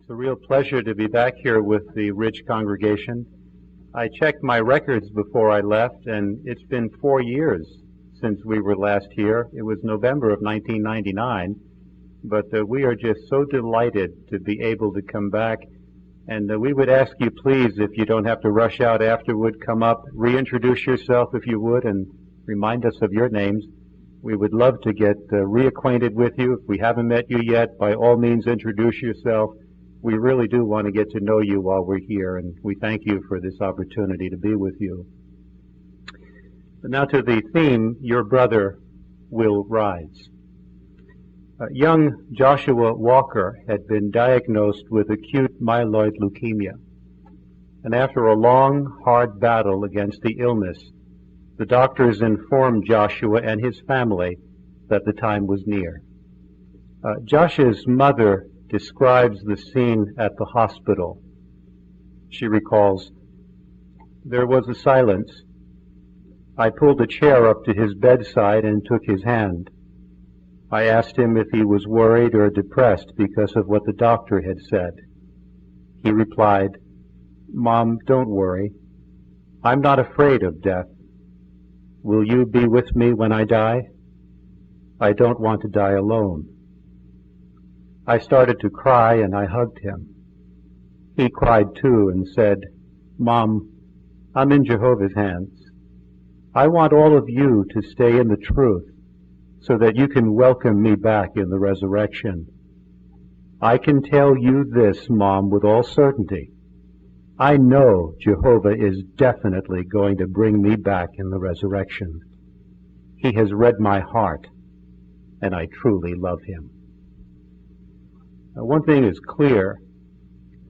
It's a real pleasure to be back here with the Ridge congregation. I checked my records before I left, and it's been 4 years since we were last here. It was November of 1999, but we are just so delighted to be able to come back. And we would ask you, please, if you don't have to rush out afterward, come up, reintroduce yourself if you would, and remind us of your names. We would love to get reacquainted with you. If we haven't met you yet, by all means, introduce yourself. We really do want to get to know you while we're here, and we thank you for this opportunity to be with you. But now to the theme, Your Brother Will Rise. Young Joshua Walker had been diagnosed with acute myeloid leukemia, and after a long, hard battle against the illness, the doctors informed Joshua and his family that the time was near. Joshua's mother describes the scene at the hospital. She recalls, "There was a silence. I pulled a chair up to his bedside and took his hand. I asked him if he was worried or depressed because of what the doctor had said. He replied, 'Mom, don't worry. I'm not afraid of death. Will you be with me when I die? I don't want to die alone.' I started to cry and I hugged him. He cried too and said, 'Mom, I'm in Jehovah's hands. I want all of you to stay in the truth so that you can welcome me back in the resurrection. I can tell you this, Mom, with all certainty. I know Jehovah is definitely going to bring me back in the resurrection. He has read my heart, and I truly love him.'" Now, one thing is clear.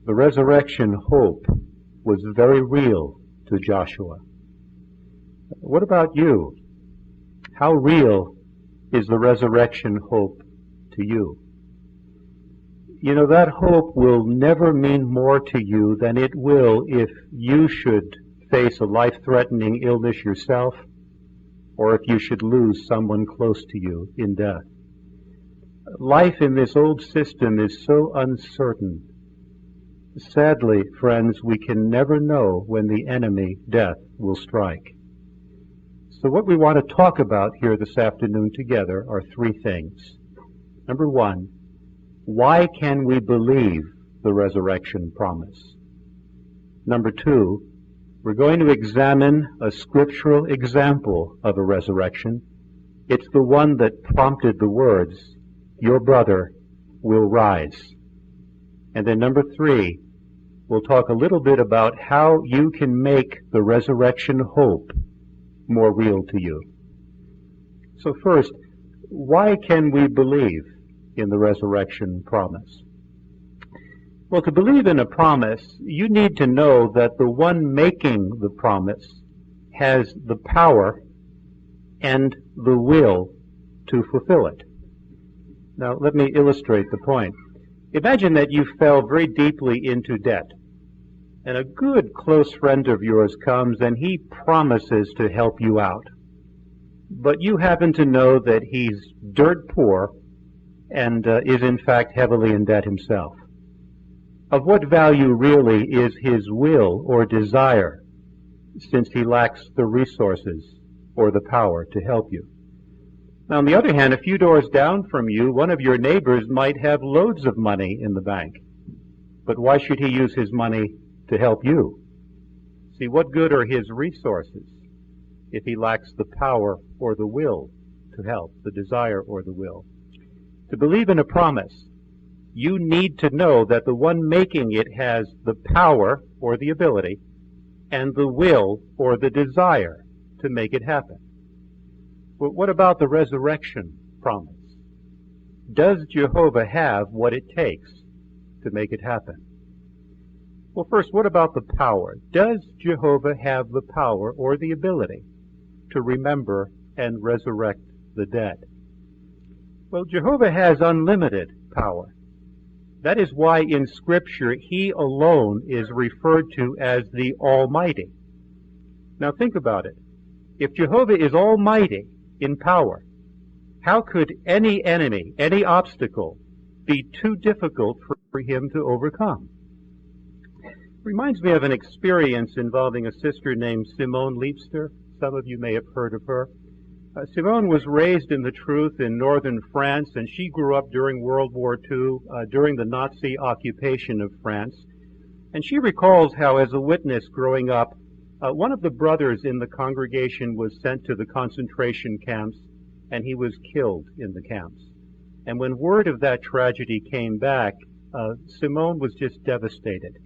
The resurrection hope was very real to Joshua. What about you? How real is the resurrection hope to you? You know, that hope will never mean more to you than it will if you should face a life-threatening illness yourself, or if you should lose someone close to you in death. Life in this old system is so uncertain. Sadly, friends, we can never know when the enemy, death, will strike. So what we want to talk about here this afternoon together are three things. Number one, why can we believe the resurrection promise? Number two, we're going to examine a scriptural example of a resurrection. It's the one that prompted the words, "Your brother will rise." And then number three, we'll talk a little bit about how you can make the resurrection hope more real to you. So first, why can we believe in the resurrection promise? Well, to believe in a promise, you need to know that the one making the promise has the power and the will to fulfill it. Now, let me illustrate the point. Imagine that you fell very deeply into debt, and a good close friend of yours comes and he promises to help you out. But you happen to know that he's dirt poor and is in fact heavily in debt himself. Of what value really is his will or desire, since he lacks the resources or the power to help you? Now, on the other hand, a few doors down from you, one of your neighbors might have loads of money in the bank. But why should he use his money to help you? See, what good are his resources if he lacks the power or the will to help, the desire or the will? To believe in a promise, you need to know that the one making it has the power or the ability and the will or the desire to make it happen. But what about the resurrection promise? Does Jehovah have what it takes to make it happen? Well, first, what about the power? Does Jehovah have the power or the ability to remember and resurrect the dead? Well, Jehovah has unlimited power. That is why in Scripture He alone is referred to as the Almighty. Now think about it. If Jehovah is almighty in power, how could any enemy, any obstacle, be too difficult for for him to overcome. Reminds me of an experience involving a sister named Simone Liebster. Some of you may have heard of her. Simone was raised in the truth in northern France, and she grew up during World War II, during the Nazi occupation of France. And she recalls how, as a witness growing up, one of the brothers in the congregation was sent to the concentration camps, and he was killed in the camps. And when word of that tragedy came back, Simone was just devastated.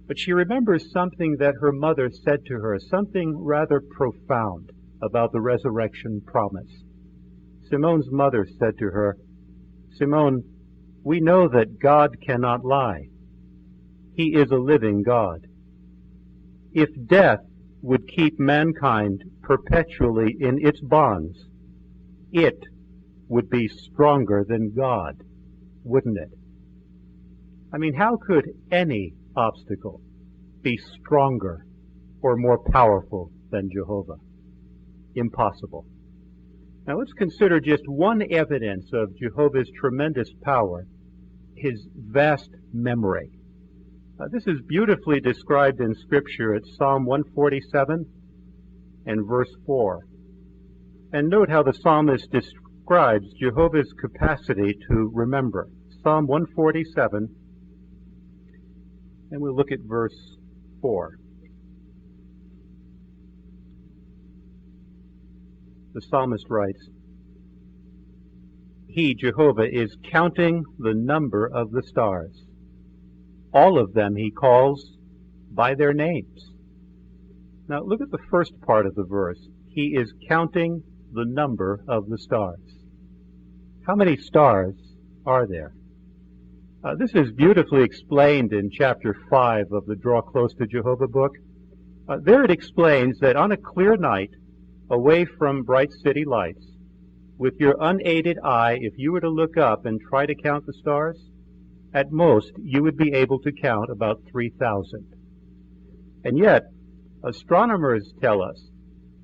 But she remembers something that her mother said to her, something rather profound about the resurrection promise. Simone's mother said to her, "Simone, we know that God cannot lie. He is a living God. If death would keep mankind perpetually in its bonds, it would be stronger than God, wouldn't it?" I mean, how could any obstacle be stronger or more powerful than Jehovah? Impossible. Now let's consider just one evidence of Jehovah's tremendous power, his vast memory. This is beautifully described in Scripture at Psalm 147 and verse 4. And note how the psalmist describes Jehovah's capacity to remember. Psalm 147, and we'll look at verse 4. The psalmist writes, "He, Jehovah, is counting the number of the stars. All of them he calls by their names." Now look at the first part of the verse. He is counting the number of the stars. How many stars are there? This is beautifully explained in chapter 5 of the Draw Close to Jehovah book. There it explains that on a clear night, away from bright city lights, with your unaided eye, if you were to look up and try to count the stars, at most you would be able to count about 3,000. And yet, astronomers tell us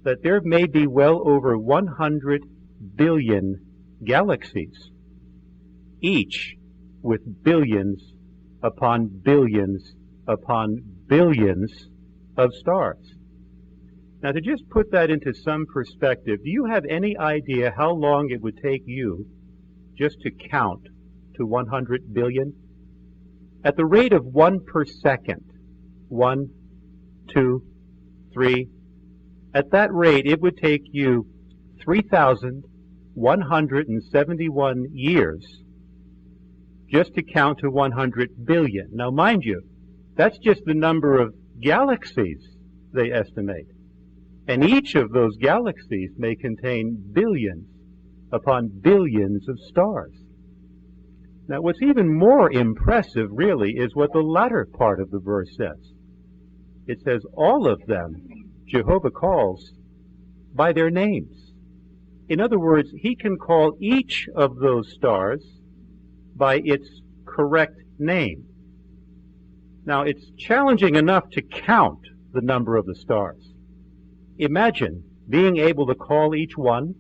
that there may be well over 100 billion galaxies, each with billions upon billions upon billions of stars. Now, to just put that into some perspective, do you have any idea how long it would take you just to count to 100 billion? At the rate of 1 per second, 1, 2, 3, at that rate it would take you 3,171 years just to count to 100 billion. Now, mind you, that's just the number of galaxies they estimate. And each of those galaxies may contain billions upon billions of stars. Now, what's even more impressive, really, is what the latter part of the verse says. It says, all of them Jehovah calls by their names. In other words, he can call each of those stars by its correct name. Now, it's challenging enough to count the number of the stars. Imagine being able to call each one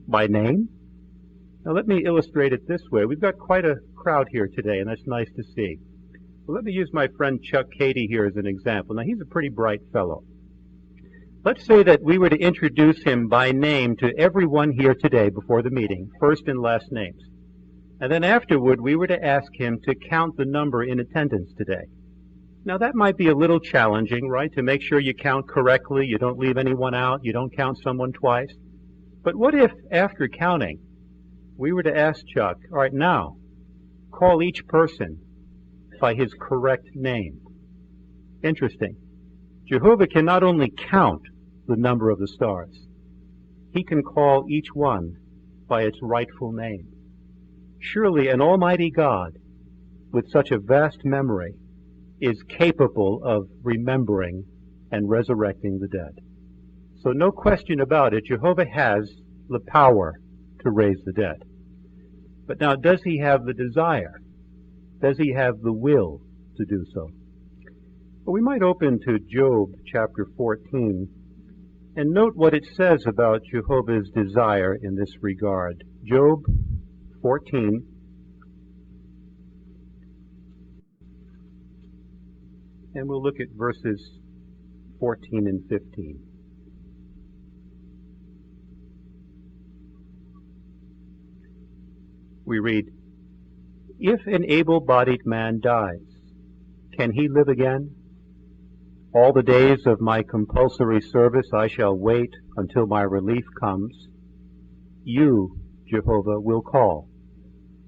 by name. Now let me illustrate it this way. We've got quite a crowd here today, and that's nice to see. Well, let me use my friend Chuck Cady here as an example. Now he's a pretty bright fellow. Let's say that we were to introduce him by name to everyone here today before the meeting, first and last names. And then afterward we were to ask him to count the number in attendance today. Now that might be a little challenging, right, to make sure you count correctly, you don't leave anyone out, you don't count someone twice. But what if, after counting, we were to ask Chuck, all right, now, call each person by his correct name? Interesting. Jehovah can not only count the number of the stars, he can call each one by its rightful name. Surely an almighty God, with such a vast memory, is capable of remembering and resurrecting the dead. So no question about it, Jehovah has the power to raise the dead. But now, does he have the desire? Does he have the will to do so? Well, we might open to Job chapter 14 and note what it says about Jehovah's desire in this regard. Job 14. And we'll look at verses 14 and 15. We read, "If an able-bodied man dies, can he live again? All the days of my compulsory service I shall wait until my relief comes. You, Jehovah, will call,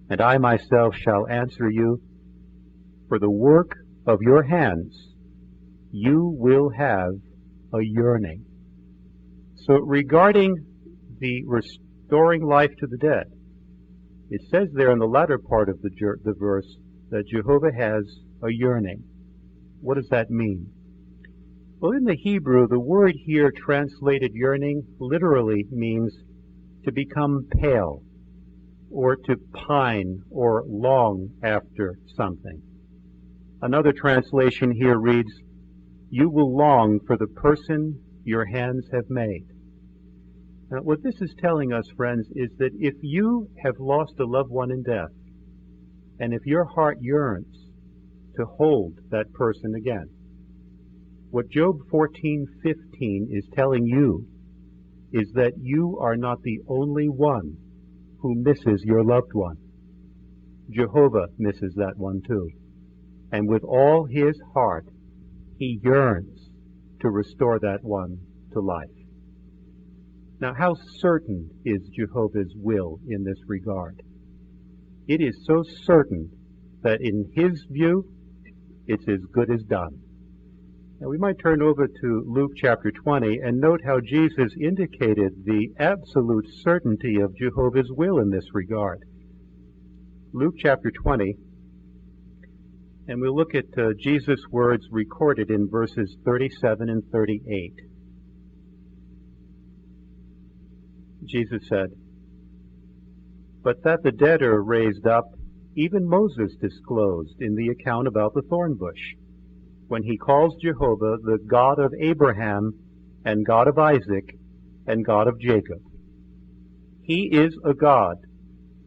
and I myself shall answer you. For the work of your hands you will have a yearning." So regarding the restoring life to the dead, it says there in the latter part of the verse that Jehovah has a yearning. What does that mean? Well, in the Hebrew, the word here translated yearning literally means to become pale, or to pine or long after something. Another translation here reads, "You will long for the person your hands have made." Now, what this is telling us, friends, is that if you have lost a loved one in death, and if your heart yearns to hold that person again, what Job 14:15 is telling you is that you are not the only one who misses your loved one. Jehovah misses that one too. And with all his heart, he yearns to restore that one to life. Now, how certain is Jehovah's will in this regard? It is so certain that in his view, it's as good as done. Now, we might turn over to Luke chapter 20 and note how Jesus indicated the absolute certainty of Jehovah's will in this regard. Luke chapter 20, and we'll look at Jesus' words recorded in verses 37 and 38. Jesus said, "But that the dead are raised up, even Moses disclosed in the account about the thorn bush, when he calls Jehovah the God of Abraham and God of Isaac and God of Jacob. He is a God,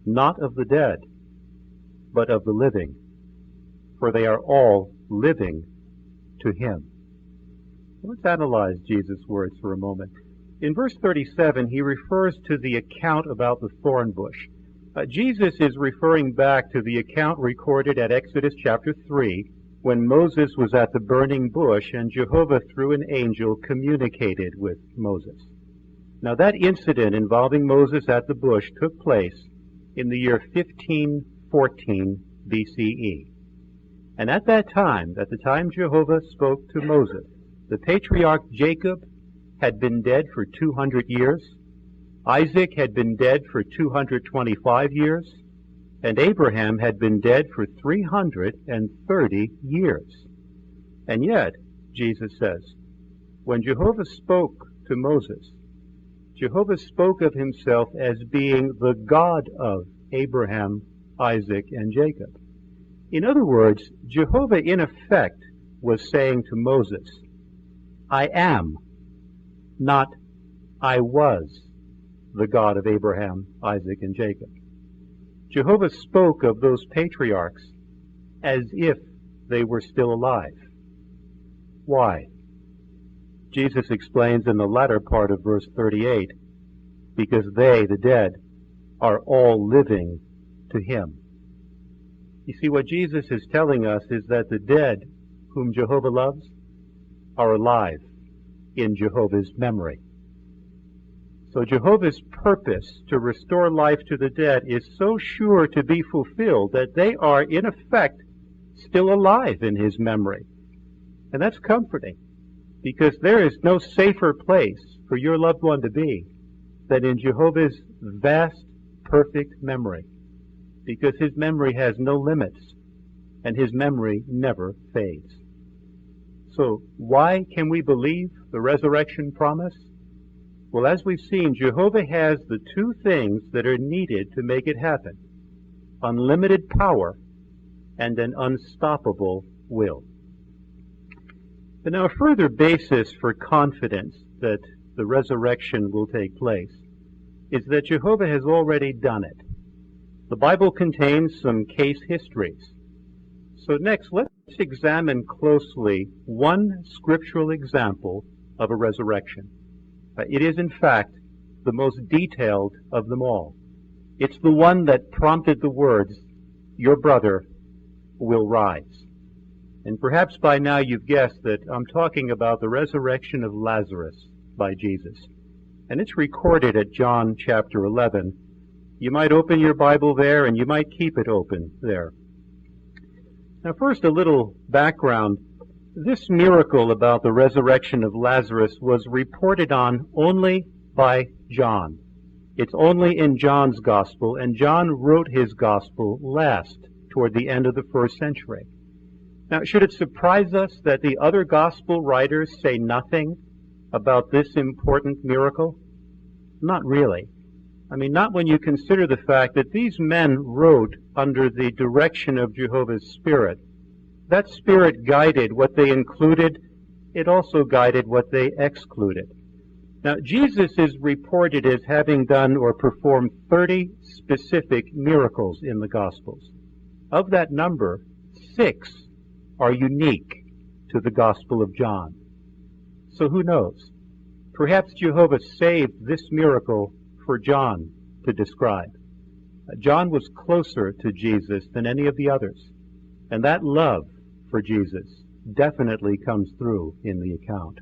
not of the dead, but of the living, for they are all living to him." Let's analyze Jesus' words for a moment. In verse 37, he refers to the account about the thorn bush. Jesus is referring back to the account recorded at Exodus chapter 3, when Moses was at the burning bush and Jehovah through an angel communicated with Moses. Now that incident involving Moses at the bush took place in the year 1514 BCE. And at that time, at the time Jehovah spoke to Moses, the patriarch Jacob had been dead for 200 years, Isaac had been dead for 225 years, and Abraham had been dead for 330 years. And yet, Jesus says, when Jehovah spoke to Moses, Jehovah spoke of himself as being the God of Abraham, Isaac, and Jacob. In other words, Jehovah in effect was saying to Moses, I am, not I was, the God of Abraham, Isaac, and Jacob. Jehovah spoke of those patriarchs as if they were still alive. Why? Jesus explains in the latter part of verse 38, because they, the dead, are all living to him. You see, what Jesus is telling us is that the dead, whom Jehovah loves, are alive in Jehovah's memory. So Jehovah's purpose to restore life to the dead is so sure to be fulfilled that they are, in effect, still alive in his memory. And that's comforting, because there is no safer place for your loved one to be than in Jehovah's vast, perfect memory, because his memory has no limits, and his memory never fades. So why can we believe the resurrection promise? Well, as we've seen, Jehovah has the two things that are needed to make it happen: unlimited power and an unstoppable will. But now a further basis for confidence that the resurrection will take place is that Jehovah has already done it. The Bible contains some case histories. So next, let's examine closely one scriptural example of a resurrection. It is, in fact, the most detailed of them all. It's the one that prompted the words, "Your brother will rise." And perhaps by now you've guessed that I'm talking about the resurrection of Lazarus by Jesus. And it's recorded at John chapter 11. You might open your Bible there, and you might keep it open there. Now first, a little background. This miracle about the resurrection of Lazarus was reported on only by John. It's only in John's gospel, and John wrote his gospel last, toward the end of the first century. Now, should it surprise us that the other gospel writers say nothing about this important miracle? Not really. I mean, not when you consider the fact that these men wrote under the direction of Jehovah's Spirit. That Spirit guided what they included. It also guided what they excluded. Now, Jesus is reported as having done or performed 30 specific miracles in the Gospels. Of that number, 6 are unique to the Gospel of John. So who knows? Perhaps Jehovah saved this miracle for John to describe. John was closer to Jesus than any of the others, and that love for Jesus definitely comes through in the account.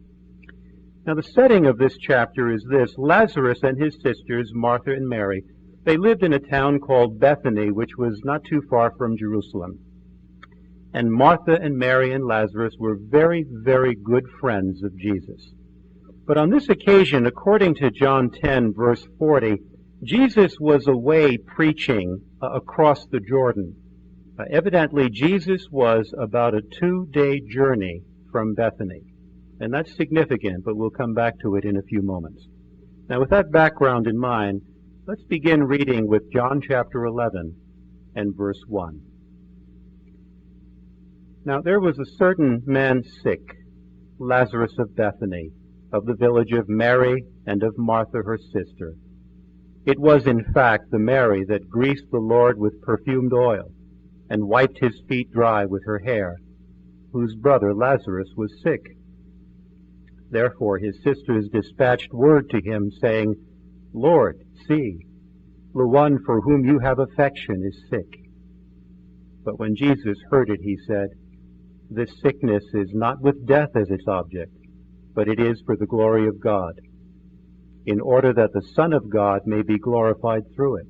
Now, the setting of this chapter is this. Lazarus and his sisters, Martha and Mary, they lived in a town called Bethany, which was not too far from Jerusalem. And Martha and Mary and Lazarus were very, very good friends of Jesus. But on this occasion, according to John 10, verse 40, Jesus was away preaching across the Jordan. Evidently, Jesus was about a 2-day journey from Bethany. And that's significant, but we'll come back to it in a few moments. Now, with that background in mind, let's begin reading with John chapter 11 and verse 1. Now, there was a certain man sick, Lazarus of Bethany, of the village of Mary and of Martha her sister. It was, in fact, the Mary that greased the Lord with perfumed oil and wiped his feet dry with her hair, whose brother Lazarus was sick. Therefore his sisters dispatched word to him, saying, Lord, see, the one for whom you have affection is sick. But when Jesus heard it, he said, This sickness is not with death as its object, but it is for the glory of God, in order that the Son of God may be glorified through it.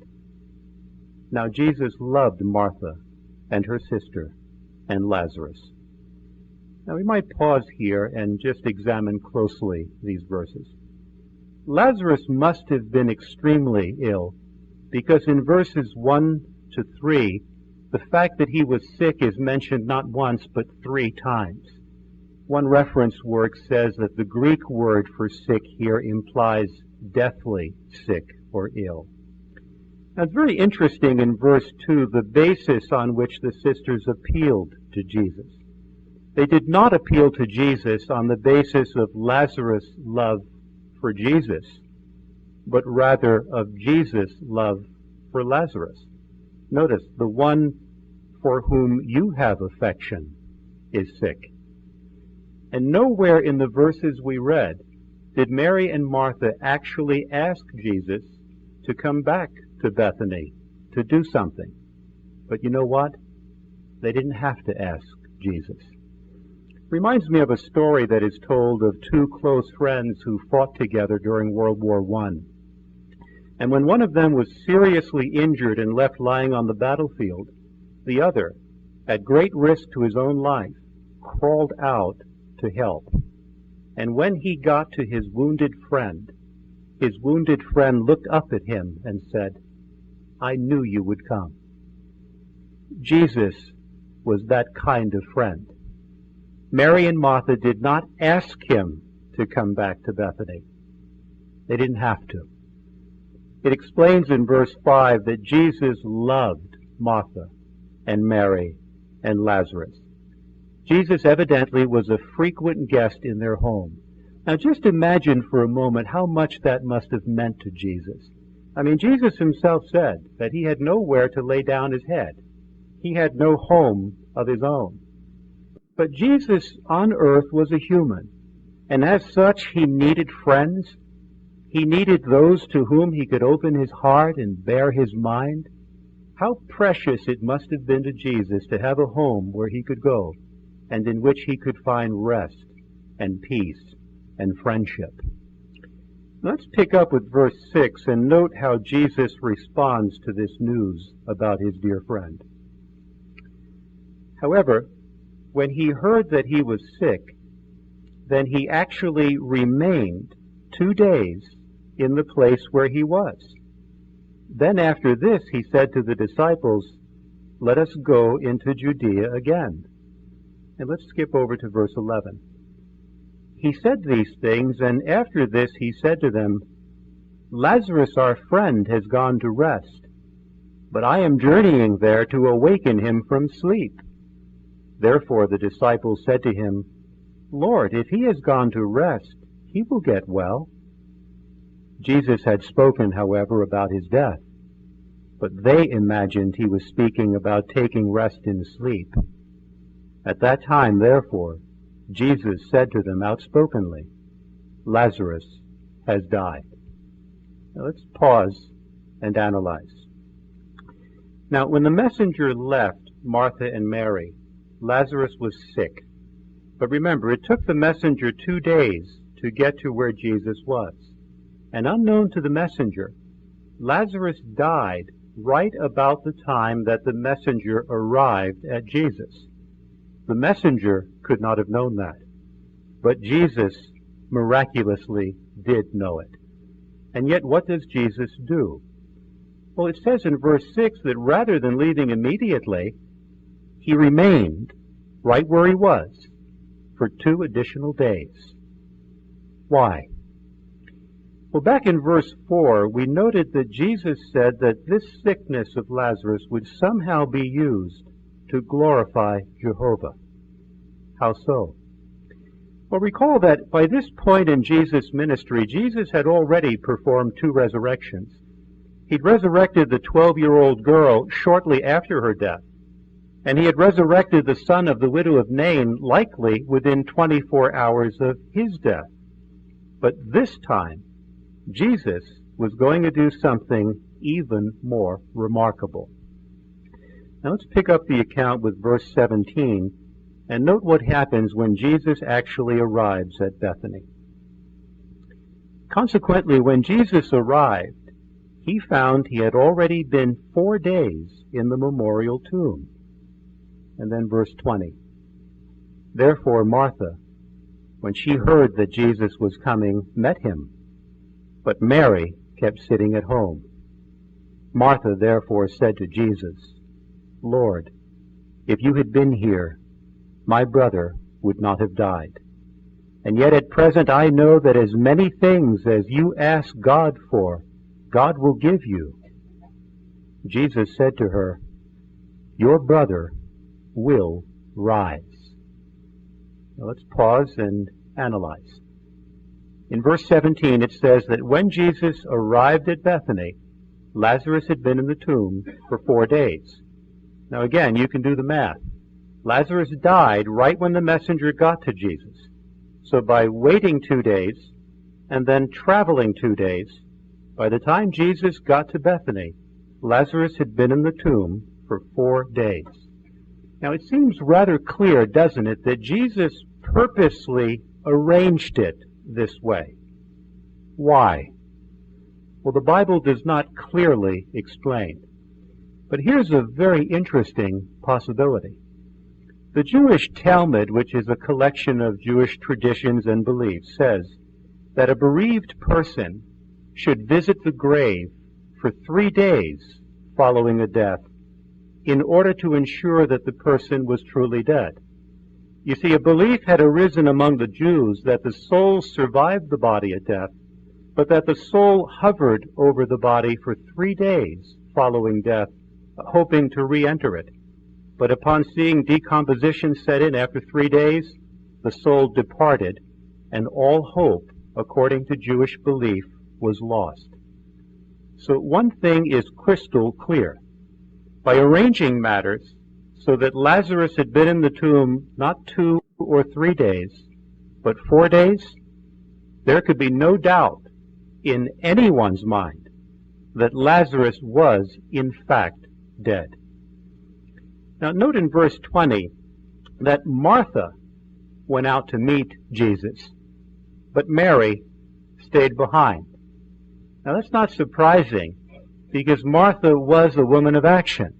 Now Jesus loved Martha and her sister and Lazarus. Now we might pause here and just examine closely these verses. Lazarus must have been extremely ill, because in verses 1 to 3, the fact that he was sick is mentioned not once but 3 times. One reference work says that the Greek word for sick here implies deathly sick or ill. Now it's very interesting in verse 2 the basis on which the sisters appealed to Jesus. They did not appeal to Jesus on the basis of Lazarus' love for Jesus, but rather of Jesus' love for Lazarus. Notice, the one for whom you have affection is sick. And nowhere in the verses we read did Mary and Martha actually ask Jesus to come back to Bethany to do something. But you know what? They didn't have to ask Jesus. Reminds me of a story that is told of 2 close friends who fought together during World War I. And when one of them was seriously injured and left lying on the battlefield, the other, at great risk to his own life, crawled out to help. And when he got to his wounded friend looked up at him and said, I knew you would come. Jesus was that kind of friend. Mary and Martha did not ask him to come back to Bethany. They didn't have to. It explains in verse 5 that Jesus loved Martha and Mary and Lazarus. Jesus evidently was a frequent guest in their home. Now just imagine for a moment how much that must have meant to Jesus. I mean, Jesus himself said that he had nowhere to lay down his head. He had no home of his own. But Jesus on earth was a human, and as such he needed friends. He needed those to whom he could open his heart and bare his mind. How precious it must have been to Jesus to have a home where he could go, and in which he could find rest and peace and friendship. Let's pick up with verse 6 and note how Jesus responds to this news about his dear friend. However, when he heard that he was sick, then he actually remained 2 days in the place where he was. Then after this he said to the disciples, "Let us go into Judea again." And let's skip over to verse 11. He said these things, and after this he said to them, "Lazarus our friend has gone to rest, but I am journeying there to awaken him from sleep." Therefore the disciples said to him, "Lord, if he has gone to rest, he will get well." Jesus had spoken, however, about his death, but they imagined he was speaking about taking rest in sleep. At that time, therefore, Jesus said to them outspokenly, "Lazarus has died." Now let's pause and analyze. Now, when the messenger left Martha and Mary, Lazarus was sick. But remember, it took the messenger 2 days to get to where Jesus was. And unknown to the messenger, Lazarus died right about the time that the messenger arrived at Jesus. The messenger could not have known that, but Jesus miraculously did know it. And yet what does Jesus do? Well, it says in verse 6 that rather than leaving immediately, he remained right where he was for 2 additional days. Why? Well, back in verse 4, we noted that Jesus said that this sickness of Lazarus would somehow be used to glorify Jehovah. How so? Well, recall that by this point in Jesus' ministry, Jesus had already performed 2 resurrections. He'd resurrected the 12-year-old girl shortly after her death, and he had resurrected the son of the widow of Nain likely within 24 hours of his death. But this time, Jesus was going to do something even more remarkable. Now let's pick up the account with verse 17 and note what happens when Jesus actually arrives at Bethany. Consequently, when Jesus arrived, he found he had already been 4 days in the memorial tomb. And then verse 20. Therefore Martha, when she heard that Jesus was coming, met him, but Mary kept sitting at home. Martha therefore said to Jesus, "Lord, if you had been here, my brother would not have died. And yet at present I know that as many things as you ask God for, God will give you." Jesus said to her, "Your brother will rise." Now let's pause and analyze. In verse 17 it says that when Jesus arrived at Bethany, Lazarus had been in the tomb for 4 days. Now again, you can do the math. Lazarus died right when the messenger got to Jesus. So by waiting 2 days and then traveling 2 days, by the time Jesus got to Bethany, Lazarus had been in the tomb for 4 days. Now it seems rather clear, doesn't it, that Jesus purposely arranged it this way. Why? Well, the Bible does not clearly explain. But here's a very interesting possibility. The Jewish Talmud, which is a collection of Jewish traditions and beliefs, says that a bereaved person should visit the grave for 3 days following a death in order to ensure that the person was truly dead. You see, a belief had arisen among the Jews that the soul survived the body at death, but that the soul hovered over the body for 3 days following death, hoping to re-enter it. But upon seeing decomposition set in after 3 days, the soul departed, and all hope, according to Jewish belief, was lost. So one thing is crystal clear. By arranging matters so that Lazarus had been in the tomb not 2 or 3 days, but 4 days, there could be no doubt in anyone's mind that Lazarus was, in fact, dead. Now, note in verse 20 that Martha went out to meet Jesus, but Mary stayed behind. Now, that's not surprising, because Martha was a woman of action.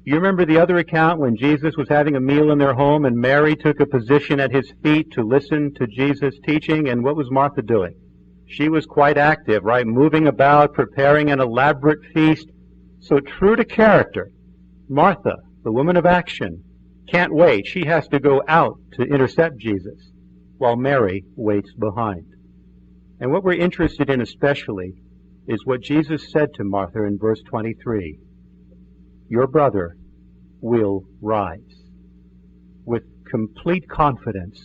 You remember the other account when Jesus was having a meal in their home and Mary took a position at his feet to listen to Jesus' teaching, and what was Martha doing? She was quite active, right? Moving about, preparing an elaborate feast. So true to character, Martha, the woman of action, can't wait. She has to go out to intercept Jesus, while Mary waits behind. And what we're interested in especially is what Jesus said to Martha in verse 23. Your brother will rise. With complete confidence,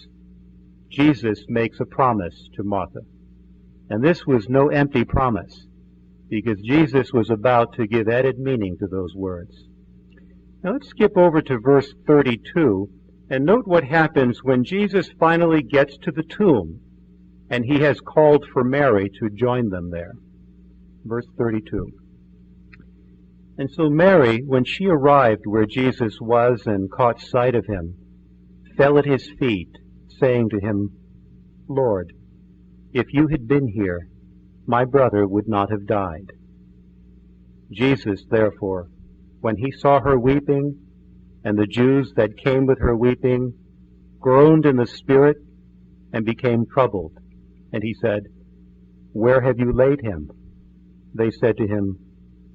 Jesus makes a promise to Martha. And this was no empty promise, because Jesus was about to give added meaning to those words. Now let's skip over to verse 32 and note what happens when Jesus finally gets to the tomb and he has called for Mary to join them there. Verse 32. And so Mary, when she arrived where Jesus was and caught sight of him, fell at his feet, saying to him, Lord, if you had been here, my brother would not have died. Jesus, therefore, when he saw her weeping, and the Jews that came with her weeping, groaned in the spirit and became troubled. And he said, Where have you laid him? They said to him,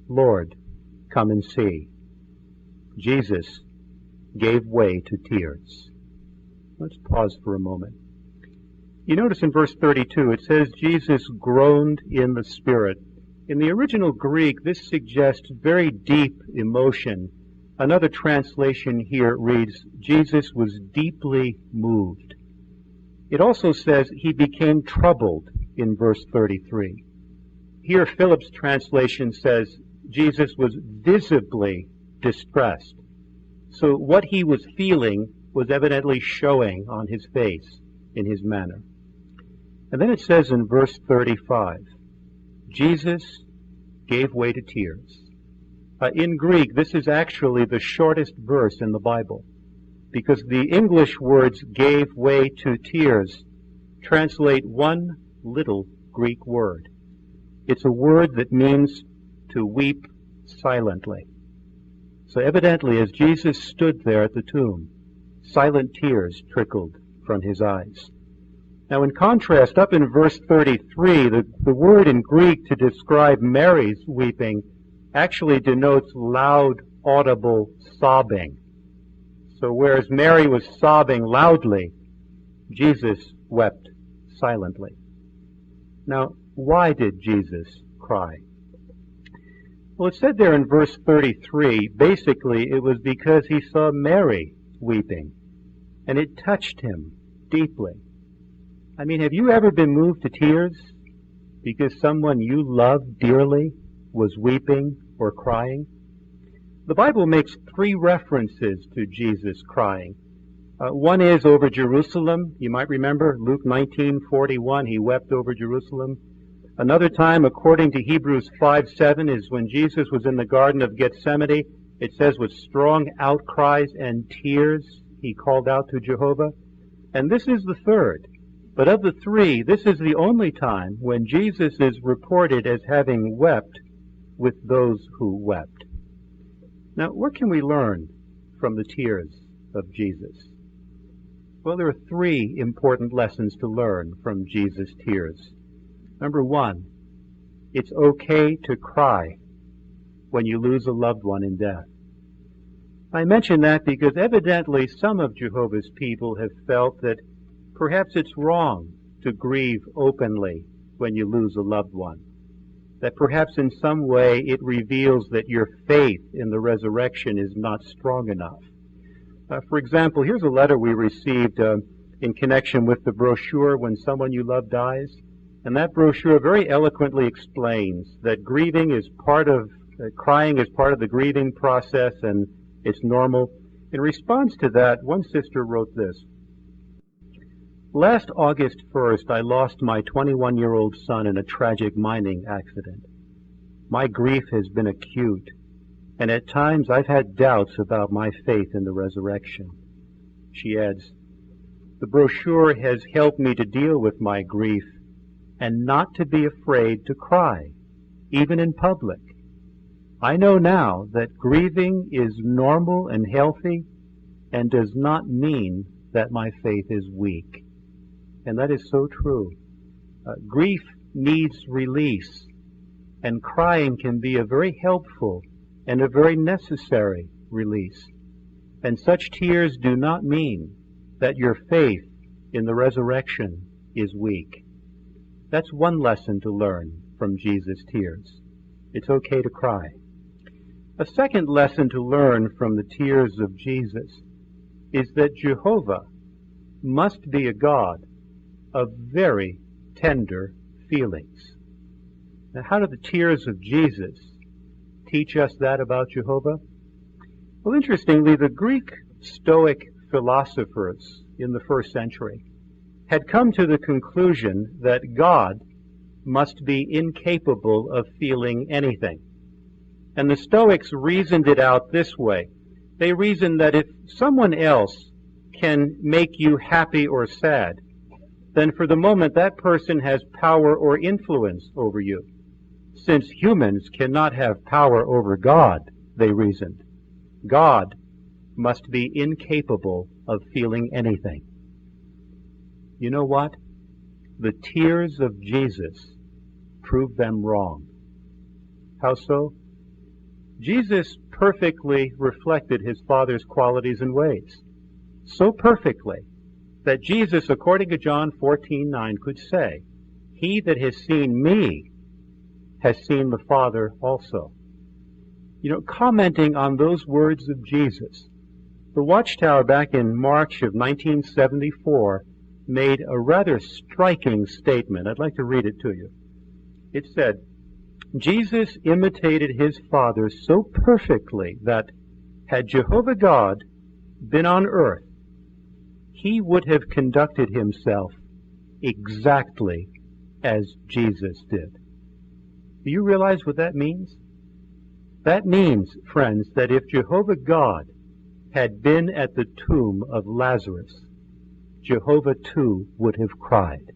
Lord, come and see. Jesus gave way to tears. Let's pause for a moment. You notice in verse 32, it says Jesus groaned in the spirit. In the original Greek, this suggests very deep emotion. Another translation here reads, Jesus was deeply moved. It also says he became troubled in verse 33. Here, Philip's translation says Jesus was visibly distressed. So what he was feeling was evidently showing on his face, in his manner. And then it says in verse 35, Jesus gave way to tears. In Greek, this is actually the shortest verse in the Bible, because the English words gave way to tears translate one little Greek word. It's a word that means to weep silently. So evidently, as Jesus stood there at the tomb, silent tears trickled from his eyes. Now, in contrast, up in verse 33, the word in Greek to describe Mary's weeping actually denotes loud, audible sobbing. So whereas Mary was sobbing loudly, Jesus wept silently. Now, why did Jesus cry? Well, it said there in verse 33, basically it was because he saw Mary weeping, and it touched him deeply. I mean, have you ever been moved to tears because someone you loved dearly was weeping or crying? The Bible makes 3 references to Jesus crying. One is over Jerusalem. You might remember Luke 19:41, he wept over Jerusalem. Another time, according to Hebrews 5:7, is when Jesus was in the Garden of Gethsemane. It says with strong outcries and tears, he called out to Jehovah. And this is the third. But of the 3, this is the only time when Jesus is reported as having wept with those who wept. Now, what can we learn from the tears of Jesus? Well, there are 3 important lessons to learn from Jesus' tears. Number 1, it's okay to cry when you lose a loved one in death. I mention that because evidently some of Jehovah's people have felt that perhaps it's wrong to grieve openly when you lose a loved one. That perhaps in some way it reveals that your faith in the resurrection is not strong enough. For example, here's a letter we received in connection with the brochure When Someone You Love Dies. And that brochure very eloquently explains that crying is part of the grieving process, and it's normal. In response to that, one sister wrote this: "Last August 1st, I lost my 21-year-old son in a tragic mining accident. My grief has been acute, and at times I've had doubts about my faith in the resurrection." She adds, "The brochure has helped me to deal with my grief and not to be afraid to cry, even in public. I know now that grieving is normal and healthy and does not mean that my faith is weak." And that is so true. Grief needs release, and crying can be a very helpful and a very necessary release. And such tears do not mean that your faith in the resurrection is weak. That's one lesson to learn from Jesus' tears. It's okay to cry. A second lesson to learn from the tears of Jesus is that Jehovah must be a God of very tender feelings. Now, how do the tears of Jesus teach us that about Jehovah? Well, interestingly, the Greek Stoic philosophers in the first century had come to the conclusion that God must be incapable of feeling anything. And the Stoics reasoned it out this way. They reasoned that if someone else can make you happy or sad, then for the moment that person has power or influence over you. Since humans cannot have power over God, they reasoned, God must be incapable of feeling anything. You know what? The tears of Jesus prove them wrong. How so? Jesus perfectly reflected his Father's qualities and ways. So perfectly that Jesus, according to John 14:9, could say, "He that has seen me has seen the Father also." You know, commenting on those words of Jesus, the Watchtower back in March of 1974 made a rather striking statement. I'd like to read it to you. It said, "Jesus imitated his Father so perfectly that had Jehovah God been on earth, he would have conducted himself exactly as Jesus did." Do you realize what that means? That means, friends, that if Jehovah God had been at the tomb of Lazarus, Jehovah too would have cried.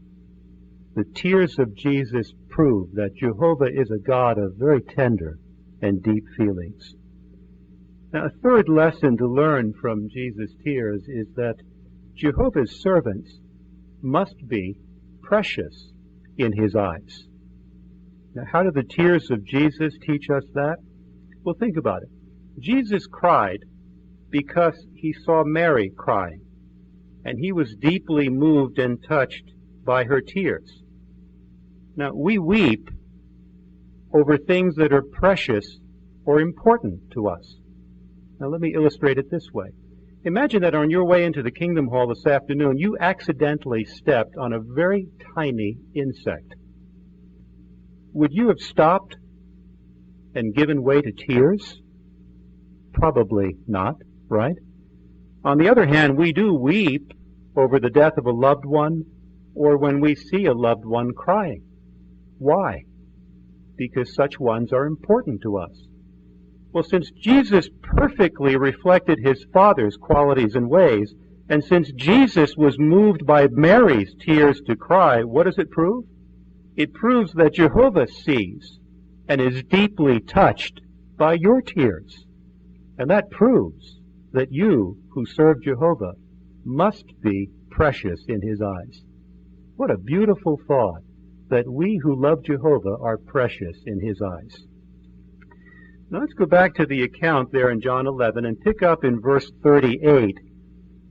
The tears of Jesus prove that Jehovah is a God of very tender and deep feelings. Now, a third lesson to learn from Jesus' tears is that Jehovah's servants must be precious in his eyes. Now, how do the tears of Jesus teach us that? Well, think about it. Jesus cried because he saw Mary crying, and he was deeply moved and touched by her tears. Now, we weep over things that are precious or important to us. Now, let me illustrate it this way. Imagine that on your way into the Kingdom Hall this afternoon, you accidentally stepped on a very tiny insect. Would you have stopped and given way to tears? Probably not, right? On the other hand, we do weep over the death of a loved one or when we see a loved one crying. Why? Because such ones are important to us. Well, since Jesus perfectly reflected his Father's qualities and ways, and since Jesus was moved by Mary's tears to cry, what does it prove? It proves that Jehovah sees and is deeply touched by your tears. And that proves that you who serve Jehovah must be precious in his eyes. What a beautiful thought, that we who love Jehovah are precious in his eyes. Now let's go back to the account there in John 11 and pick up in verse 38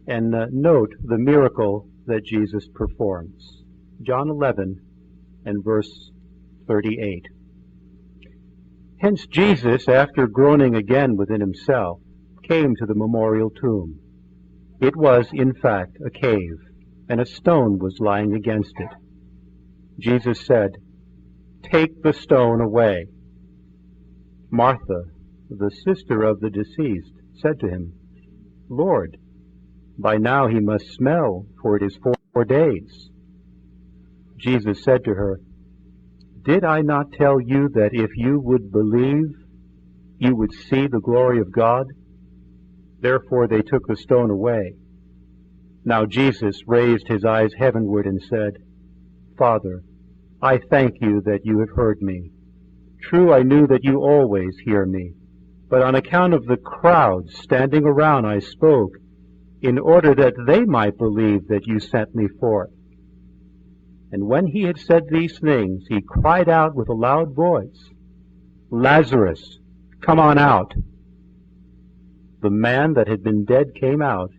and note the miracle that Jesus performs. John 11 and verse 38. "Hence Jesus, after groaning again within himself, came to the memorial tomb. It was, in fact, a cave, and a stone was lying against it. Jesus said, 'Take the stone away.' Martha, the sister of the deceased, said to him, Lord, by now he must smell, for it is 4 days. Jesus said to her, Did I not tell you that if you would believe, you would see the glory of God? Therefore they took the stone away. Now Jesus raised his eyes heavenward and said, Father, I thank you that you have heard me. True, I knew that you always hear me, but on account of the crowd standing around I spoke, in order that they might believe that you sent me forth. And when he had said these things, he cried out with a loud voice, Lazarus, come on out. The man that had been dead came out,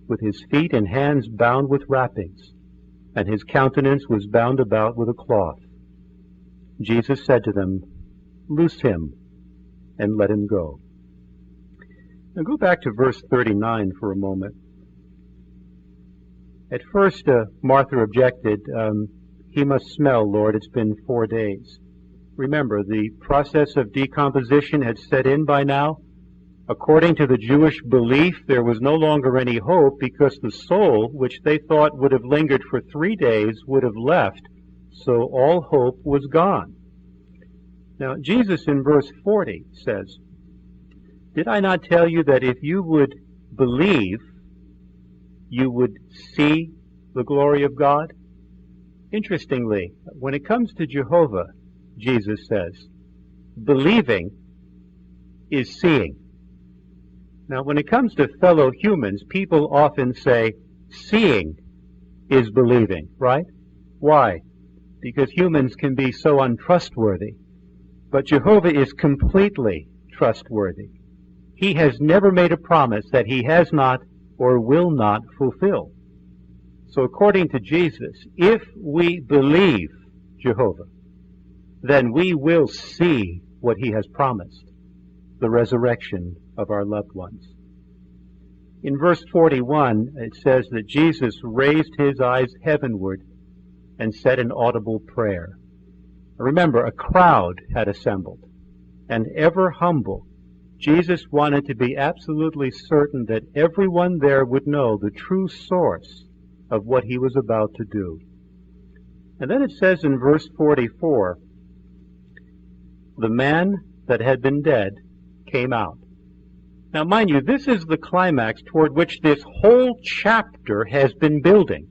with his feet and hands bound with wrappings, and his countenance was bound about with a cloth. Jesus said to them, Loose him, and let him go. Now go back to verse 39 for a moment. At first, Martha objected, He must smell, Lord, it's been 4 days. Remember, the process of decomposition had set in by now. According to the Jewish belief, there was no longer any hope because the soul, which they thought would have lingered for 3 days, would have left, so all hope was gone. Now, Jesus in verse 40 says, Did I not tell you that if you would believe, you would see the glory of God? Interestingly, when it comes to Jehovah, Jesus says, believing is seeing. Now, when it comes to fellow humans, people often say, seeing is believing, right? Why? Because humans can be so untrustworthy. But Jehovah is completely trustworthy. He has never made a promise that he has not or will not fulfill. So according to Jesus, if we believe Jehovah, then we will see what he has promised, the resurrection of our loved ones. In verse 41, it says that Jesus raised his eyes heavenward and said an audible prayer. Remember, a crowd had assembled, and ever humble, Jesus wanted to be absolutely certain that everyone there would know the true source of what he was about to do. And then it says in verse 44, the man that had been dead came out. Now, mind you, this is the climax toward which this whole chapter has been building.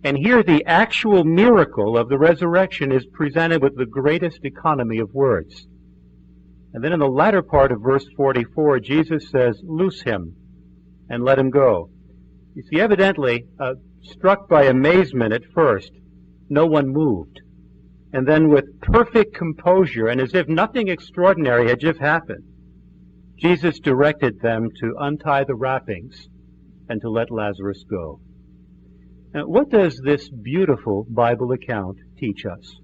And here the actual miracle of the resurrection is presented with the greatest economy of words. And then in the latter part of verse 44, Jesus says, Loose him and let him go. You see, evidently, struck by amazement at first, no one moved. And then with perfect composure and as if nothing extraordinary had just happened, Jesus directed them to untie the wrappings and to let Lazarus go. Now, what does this beautiful Bible account teach us?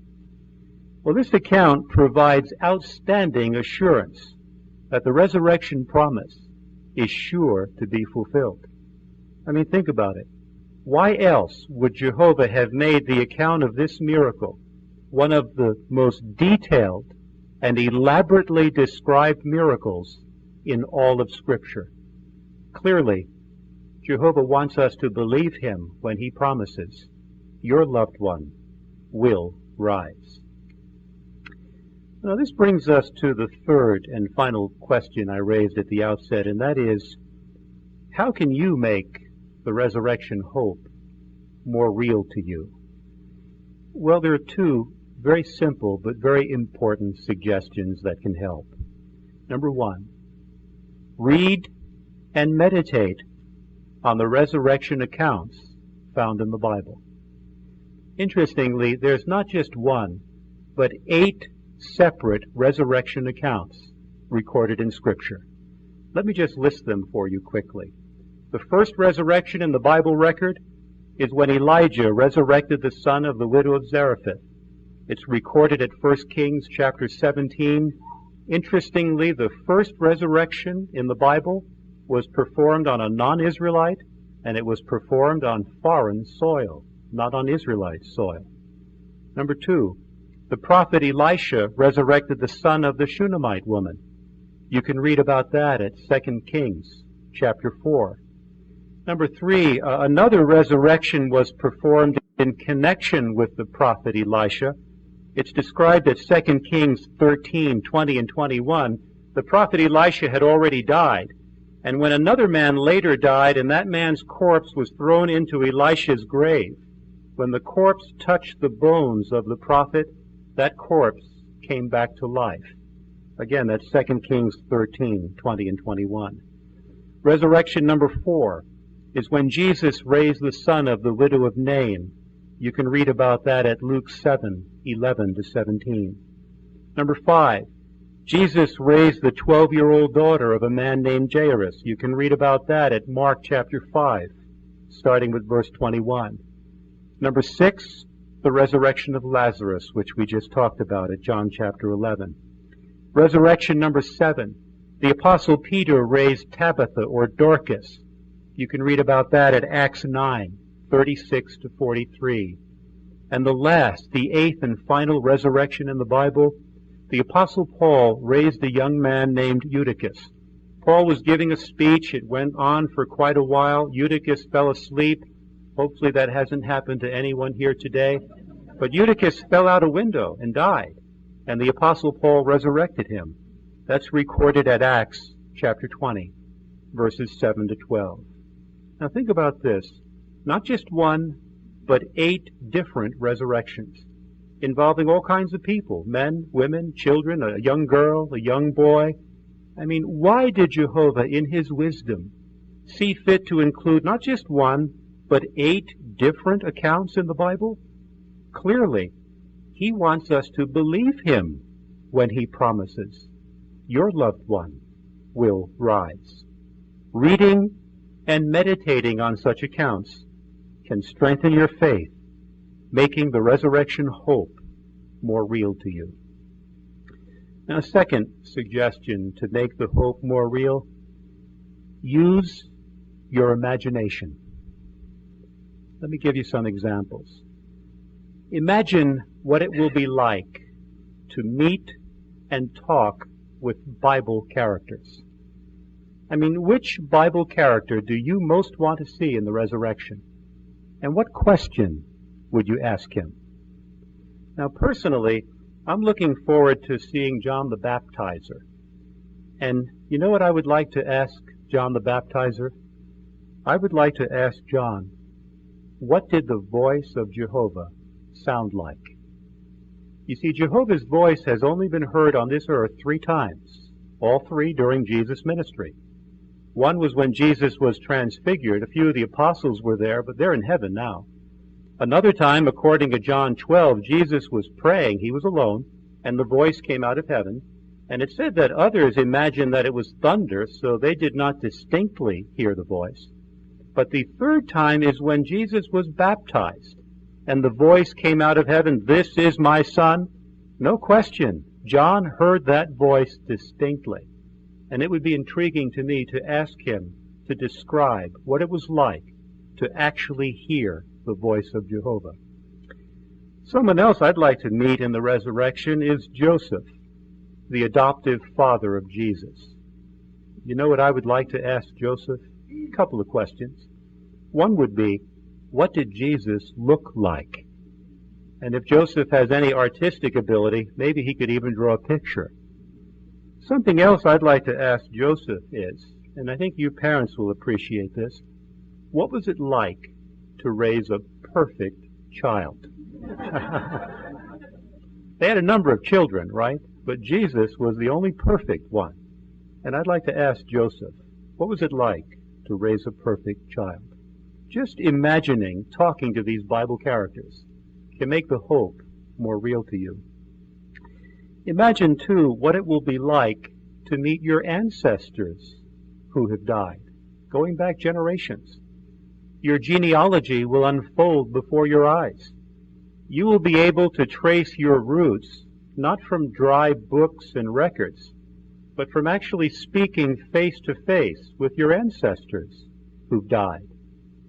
Well, this account provides outstanding assurance that the resurrection promise is sure to be fulfilled. I mean, think about it. Why else would Jehovah have made the account of this miracle one of the most detailed and elaborately described miracles in all of Scripture? Clearly, Jehovah wants us to believe him when he promises, your loved one will rise. Now, this brings us to the third and final question I raised at the outset, and that is, how can you make the resurrection hope more real to you? Well, there are two very simple but very important suggestions that can help. Number one, read and meditate on the resurrection accounts found in the Bible. Interestingly, there's not just one, but 8 separate resurrection accounts recorded in Scripture. Let me just list them for you quickly. The first resurrection in the Bible record is when Elijah resurrected the son of the widow of Zarephath. It's recorded at 1 Kings chapter 17. Interestingly, the first resurrection in the Bible was performed on a non-Israelite, and it was performed on foreign soil, not on Israelite soil. Number 2, the prophet Elisha resurrected the son of the Shunammite woman. You can read about that at 2 Kings chapter 4. Number three, another resurrection was performed in connection with the prophet Elisha. It's described at 2 Kings 13, 20 and 21. The prophet Elisha had already died. And when another man later died, and that man's corpse was thrown into Elisha's grave, when the corpse touched the bones of the prophet, that corpse came back to life. Again, that's 2 Kings 13, 20 and 21. Resurrection number 4 is when Jesus raised the son of the widow of Nain. You can read about that at Luke 7, 11 to 17. Number 5, Jesus raised the 12-year-old daughter of a man named Jairus. You can read about that at Mark chapter 5, starting with verse 21. Number 6, the resurrection of Lazarus, which we just talked about at John chapter 11. Resurrection number 7, the Apostle Peter raised Tabitha or Dorcas. You can read about that at Acts 9, 36 to 43. And the last, the 8th and final resurrection in the Bible, the Apostle Paul raised a young man named Eutychus. Paul was giving a speech. It went on for quite a while. Eutychus fell asleep. Hopefully that hasn't happened to anyone here today. But Eutychus fell out a window and died, and the Apostle Paul resurrected him. That's recorded at Acts chapter 20, verses 7 to 12. Now think about this. Not just one, but 8 different resurrections involving all kinds of people, men, women, children, a young girl, a young boy. I mean, why did Jehovah, in his wisdom, see fit to include not just one, but 8 different accounts in the Bible? Clearly, he wants us to believe him when he promises, your loved one will rise. Reading and meditating on such accounts can strengthen your faith, making the resurrection hope more real to you. Now, second suggestion to make the hope more real, use your imagination. Let me give you some examples. Imagine what it will be like to meet and talk with Bible characters. I mean, which Bible character do you most want to see in the resurrection? And what question would you ask him? Now, personally, I'm looking forward to seeing John the Baptizer. And you know what I would like to ask John the Baptizer? I would like to ask John, what did the voice of Jehovah sound like? You see, Jehovah's voice has only been heard on this earth 3 times, all 3 during Jesus' ministry. One was when Jesus was transfigured. A few of the apostles were there, but they're in heaven now. Another time, according to John 12, Jesus was praying. He was alone, and the voice came out of heaven. And it said that others imagined that it was thunder, so they did not distinctly hear the voice. But the third time is when Jesus was baptized, and the voice came out of heaven, "This is my Son." No question, John heard that voice distinctly. And it would be intriguing to me to ask him to describe what it was like to actually hear the voice of Jehovah. Someone else I'd like to meet in the resurrection is Joseph, the adoptive father of Jesus. You know what I would like to ask Joseph? A couple of questions. One would be, what did Jesus look like? And if Joseph has any artistic ability, maybe he could even draw a picture. Something else I'd like to ask Joseph is, and I think you parents will appreciate this, what was it like to raise a perfect child? They had a number of children, right? But Jesus was the only perfect one. And I'd like to ask Joseph, what was it like to raise a perfect child? Just imagining talking to these Bible characters can make the hope more real to you. Imagine, too, what it will be like to meet your ancestors who have died, going back generations. Your genealogy will unfold before your eyes. You will be able to trace your roots, not from dry books and records, but from actually speaking face to face with your ancestors who've died.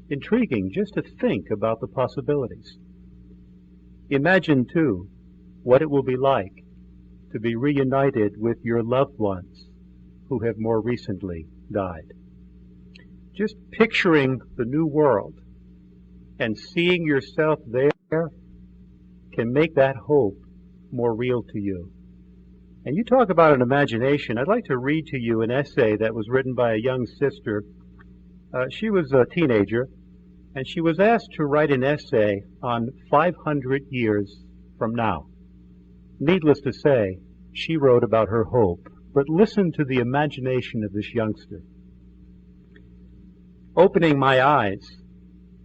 Intriguing just to think about the possibilities. Imagine, too, what it will be like to be reunited with your loved ones who have more recently died. Just picturing the new world and seeing yourself there can make that hope more real to you. And you talk about an imagination. I'd like to read to you an essay that was written by a young sister. She was a teenager, and she was asked to write an essay on 500 years from now. Needless to say, she wrote about her hope. But listen to the imagination of this youngster. Opening my eyes,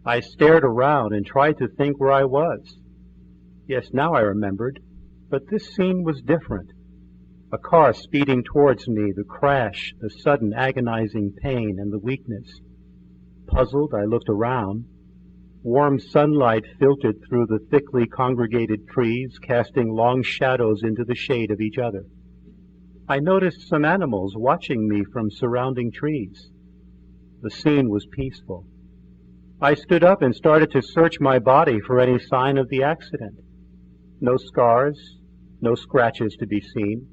I stared around and tried to think where I was. Yes, now I remembered, but this scene was different. A car speeding towards me, the crash, the sudden agonizing pain, and the weakness. Puzzled, I looked around. Warm sunlight filtered through the thickly congregated trees, casting long shadows into the shade of each other. I noticed some animals watching me from surrounding trees. The scene was peaceful. I stood up and started to search my body for any sign of the accident. No scars, no scratches to be seen.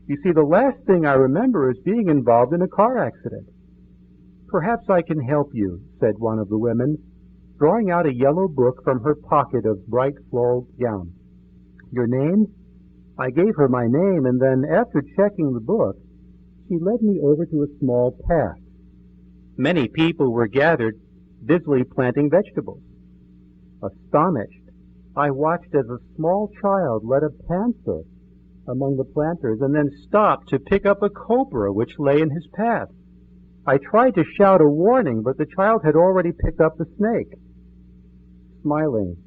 You see, the last thing I remember is being involved in a car accident. Perhaps I can help you, said one of the women, drawing out a yellow book from her pocket of bright floral gown. Your name? I gave her my name, and then, after checking the book, she led me over to a small path. Many people were gathered, busily planting vegetables. Astonished, I watched as a small child led a panther among the planters and then stopped to pick up a cobra which lay in his path. I tried to shout a warning, but the child had already picked up the snake. Smiling,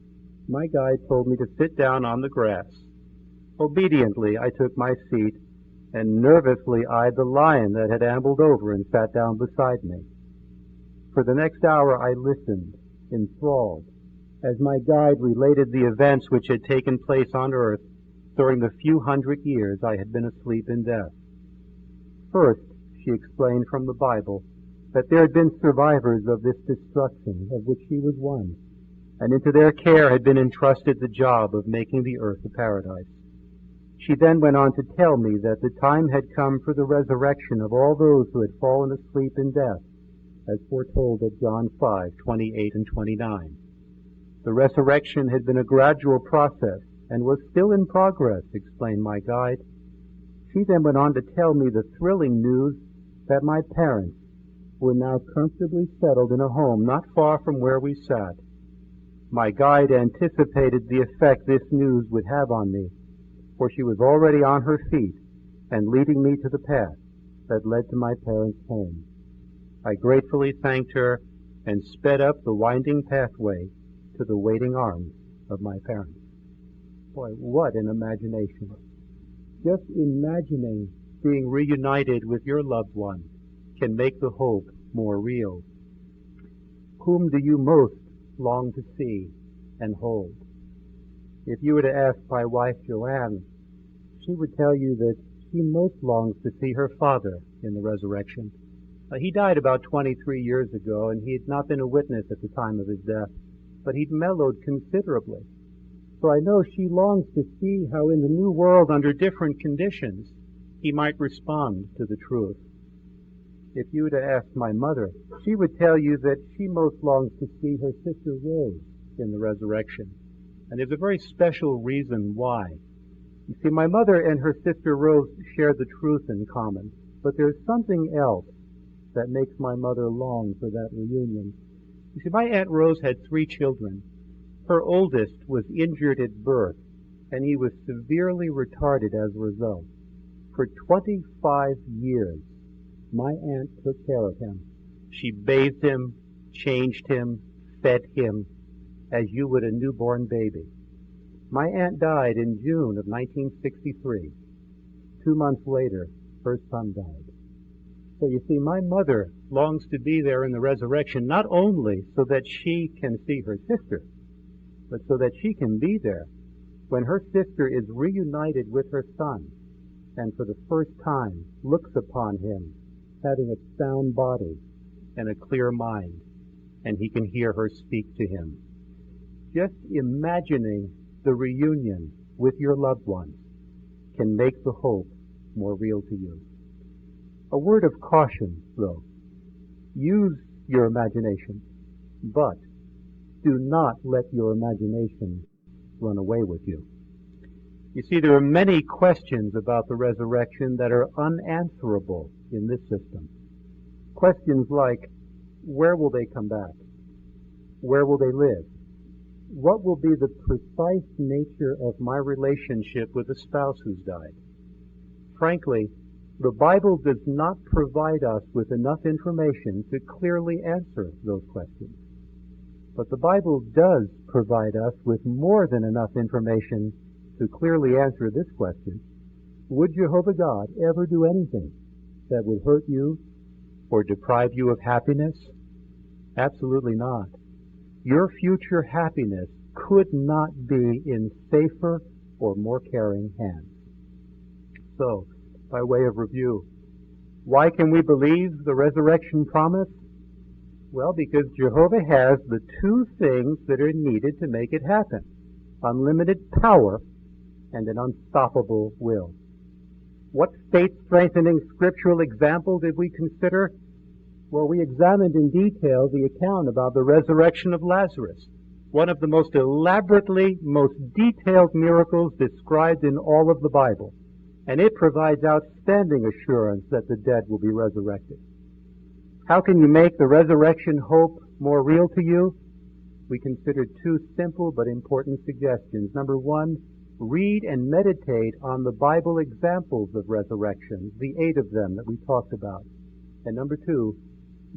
my guide told me to sit down on the grass. Obediently, I took my seat and nervously eyed the lion that had ambled over and sat down beside me. For the next hour I listened, enthralled, as my guide related the events which had taken place on earth during the few hundred years I had been asleep in death. First, she explained from the Bible that there had been survivors of this destruction, of which she was one, and into their care had been entrusted the job of making the earth a paradise. She then went on to tell me that the time had come for the resurrection of all those who had fallen asleep in death, as foretold at John 5:28 and 29. The resurrection had been a gradual process and was still in progress, explained my guide. She then went on to tell me the thrilling news that my parents were now comfortably settled in a home not far from where we sat. My guide anticipated the effect this news would have on me, for she was already on her feet and leading me to the path that led to my parents' home. I gratefully thanked her and sped up the winding pathway to the waiting arms of my parents. Boy, what an imagination. Just imagining being reunited with your loved one can make the hope more real. Whom do you most long to see and hold? If you were to ask my wife Joanne, she would tell you that she most longs to see her father in the resurrection. He died about 23 years ago, and he had not been a witness at the time of his death, but he'd mellowed considerably. So I know she longs to see how in the new world, under different conditions, he might respond to the truth. If you were to ask my mother, she would tell you that she most longs to see her sister Rose in the resurrection. And there's a very special reason why. You see, my mother and her sister Rose share the truth in common, but there's something else that makes my mother long for that reunion. You see, my Aunt Rose had 3 children. Her oldest was injured at birth, and he was severely retarded as a result. For 25 years, my aunt took care of him. She bathed him, changed him, fed him, as you would a newborn baby. My aunt died in June of 1963. 2 months later, her son died. So you see, my mother longs to be there in the resurrection, not only so that she can see her sister, but so that she can be there when her sister is reunited with her son and for the first time looks upon him having a sound body and a clear mind, and he can hear her speak to him. Just imagining the reunion with your loved ones can make the hope more real to you. A word of caution, though. Use your imagination, but do not let your imagination run away with you. You see, there are many questions about the resurrection that are unanswerable in this system. Questions like, where will they come back? Where will they live? What will be the precise nature of my relationship with a spouse who's died? Frankly, the Bible does not provide us with enough information to clearly answer those questions. But the Bible does provide us with more than enough information to clearly answer this question. Would Jehovah God ever do anything that would hurt you or deprive you of happiness? Absolutely not. Your future happiness could not be in safer or more caring hands. So, by way of review, why can we believe the resurrection promise? Well, because Jehovah has the two things that are needed to make it happen: unlimited power and an unstoppable will. What faith-strengthening scriptural example did we consider? Well, we examined in detail the account about the resurrection of Lazarus, one of the most elaborately, most detailed miracles described in all of the Bible, and it provides outstanding assurance that the dead will be resurrected. How can you make the resurrection hope more real to you? We considered two simple but important suggestions. Number one, read and meditate on the Bible examples of resurrection, the 8 of them that we talked about. And number two,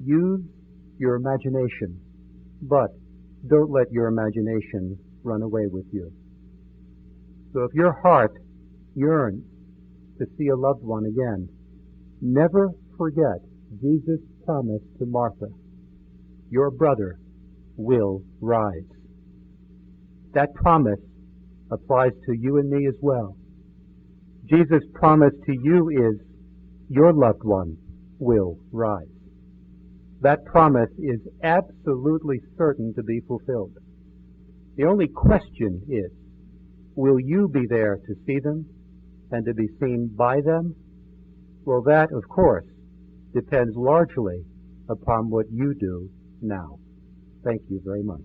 use your imagination, but don't let your imagination run away with you. So if your heart yearns to see a loved one again, never forget Jesus' promise to Martha: your brother will rise. That promise applies to you and me as well. Jesus' promise to you is your loved one will rise. That promise is absolutely certain to be fulfilled. The only question is, will you be there to see them and to be seen by them? Well, that, of course, depends largely upon what you do now. Thank you very much.